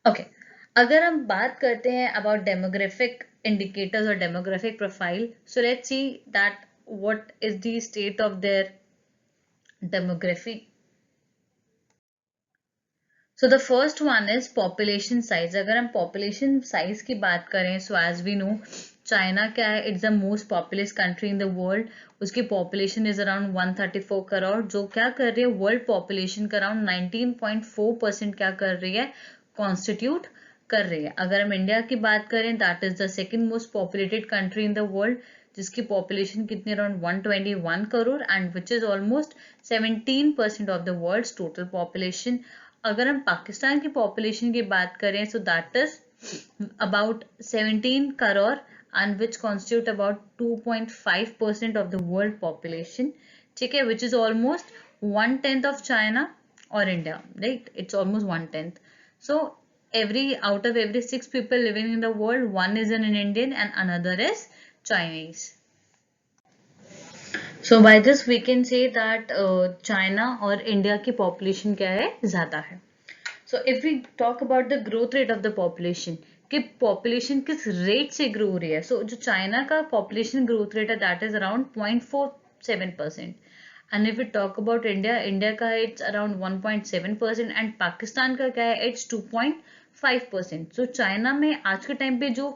Okay अगर हम बात करते हैं about demographic indicators or demographic profile, so let's see that what is the state of their demography. So the first one is population size. अगर हम population size की बात करें, so as we know China क्या है, it's the most populous country in the world. उसकी population is around 134 crore, जो क्या कर रही है, world population का around 19.4% क्या कर रही है, constitute कर रही है. अगर हम इंडिया की बात करें, that is the second most populated country in the world, जिसकी population कितनी around 121 crore and which is almost 17% of the world's total population. अगर हम पाकिस्तान की पॉपुलेशन की बात करें, so that is about 17 crore and which constitute about 2.5% of the world population. ठीक है, which is almost 1/10 of China और India, right, it's almost 1/10. So every out of every 6 people living in the world, one is an Indian and another is Chinese. So by this we can say that China और India की population क्या है, ज़्यादा है. So if we talk about the growth rate of the population, कि population किस rate से grow हो रही है, so जो चाइना का population growth rate है, that is around 0.47%. And if we talk about India, India का है it's around 1.7% and पाकिस्तान का क्या है, it's 2.5%. So चाइना में आज के टाइम पे जो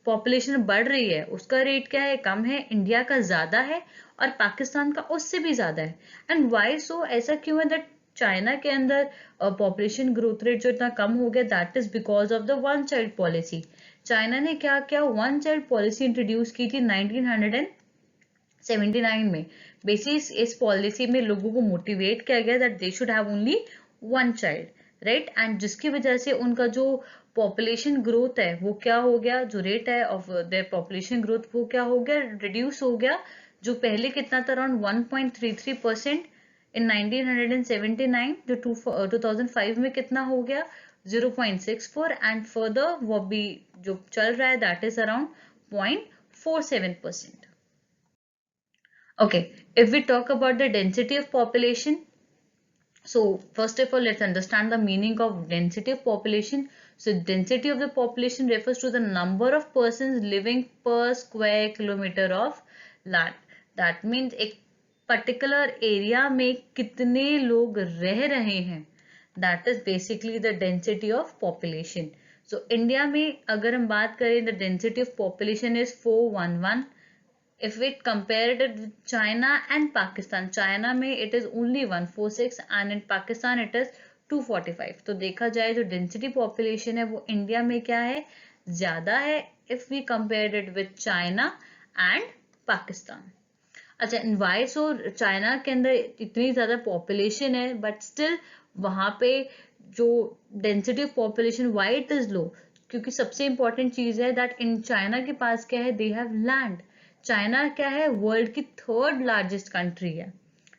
पॉपुलेशन बढ़ रही है उसका रेट क्या है, कम है, इंडिया का ज्यादा है और पाकिस्तान का उससे भी ज्यादा है. एंड वाई सो, ऐसा क्यों है दैट चाइना के अंदर पॉपुलेशन ग्रोथ रेट जो इतना कम हो गया, that is because of the one child policy. China ने क्या क्या वन चाइल्ड पॉलिसी इंट्रोड्यूस की थी 1979 में. बेसिस इस पॉलिसी में लोगों को मोटिवेट किया गया that they should have only one child, right, and जिसकी वजह से उनका जो पॉपुलेशन ग्रोथ है वो क्या हो गया, जो रेट है ऑफ देयर पॉपुलेशन ग्रोथ वो क्या हो गया, रिड्यूस हो गया. जो पहले कितना था अराउंड 1.33% इन 1979, जो 2005 में कितना हो गया 0.64 एंड फर्दर वो भी जो चल रहा है that is around 0.47%. Okay, if we talk about the density of population, so first of all, let's understand the meaning of density of population. So density of the population refers to the number of persons living per square kilometer of land. That means एक particular area में कितने लोग रह रहे हैं. That is basically the density of population. So India में अगर हम बात करें, the density of population is 411. If we compare it with China and Pakistan, China में it is only 146 and in Pakistan it is 245. तो देखा जाए जो density population है वो इंडिया में क्या है, ज़्यादा है if we compare it with China and Pakistan. अच्छा, why so चाइना के अंदर इतनी ज़्यादा population है but still वहाँ पे जो density of population why it is low, क्योंकि सबसे important चीज़ है that in चाइना के पास क्या है, they have land. चाइना क्या है, वर्ल्ड की थर्ड लार्जेस्ट कंट्री है.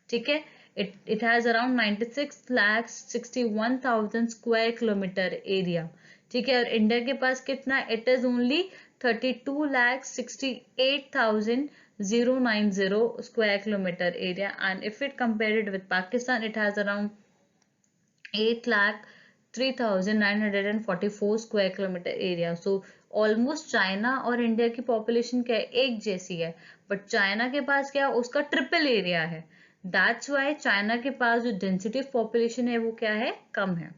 ठीक है, it has around 96,61,000 square kilometre area. ठीक है, और इंडिया के पास कितना, it is only 32,68,090 square kilometre area. And if it compare it with Pakistan, it has around 8,03,944 square kilometre area. So almost China और India की पॉपुलेशन क्या है, एक जैसी है, बट चाइना के पास क्या है, उसका ट्रिपल एरिया है. दैट्स वाई चाइना के पास जो डेंसिटी ऑफ पॉपुलेशन है वो क्या है, कम है.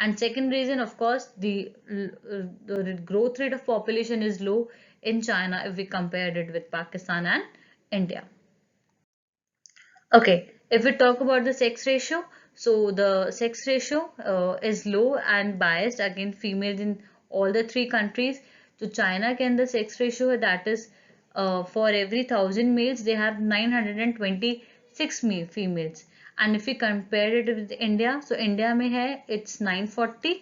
And second reason of course the growth rate of population is low in China if we compared it with Pakistan and India. Okay, if we talk about the sex ratio, so the sex ratio is low and biased against females in all the three countries. So China के अंदर sex ratio है, that is for every 1,000 males they have 926 females. And if we compare it with India, so India में है it's 940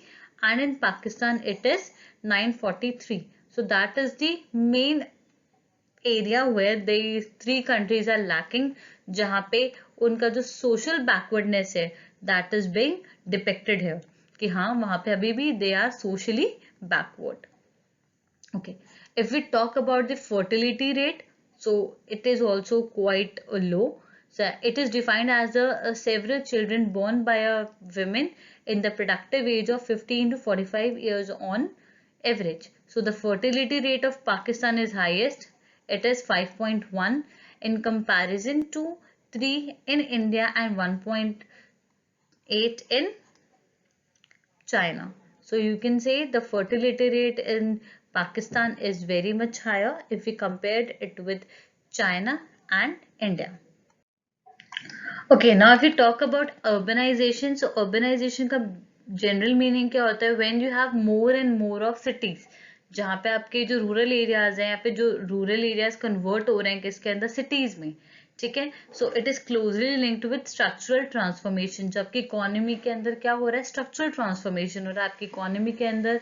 and in Pakistan it is 943. So that is the main area where these three countries are lacking, जहाँ पे उनका जो social backwardness है that is being depicted here, कि हाँ वहाँ पे अभी भी they are socially backward. Okay, if we talk about the fertility rate, so it is also quite low. So it is defined as several children born by a woman in the productive age of 15 to 45 years on average. So the fertility rate of Pakistan is highest. It is 5.1 in comparison to 3 in India and 1.8 in China. So you can say the fertility rate in Pakistan is very much higher if we compared it with China and India. Okay, now if we talk about urbanization, so urbanization का general meaning क्या होता है? When you have more and more of cities, जहाँ पे आपके जो rural areas हैं या फिर जो rural areas convert हो रहे हैं किसके अंदर cities में, ठीक है? So it is closely linked with structural transformation. जो आपकी economy के अंदर क्या हो रहा है? Structural transformation हो रहा है आपकी economy के अंदर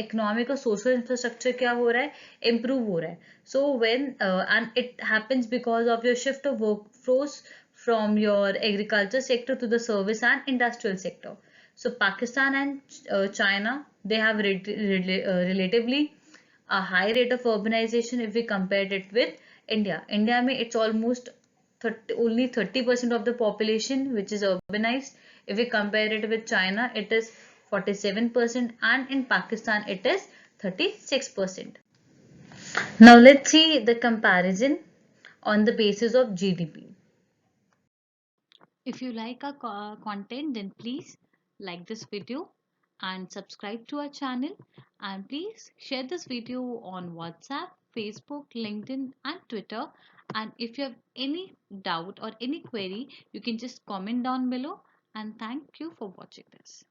economic और social infrastructure क्या हो रहा है? Improve हो रहा है. So when and it happens because of your shift of workforce from your agriculture sector to the service and industrial sector. So Pakistan and China, they have relatively a high rate of urbanization if we compare it with India. India mein it's almost 30, only 30% of the population which is urbanized. If we compare it with China, it is 47% and in Pakistan it is 36%. Now let's see the comparison on the basis of GDP. If you like our content, then please like this video and subscribe to our channel, and please share this video on WhatsApp, Facebook, LinkedIn and Twitter. And if you have any doubt or any query, you can just comment down below, and thank you for watching this.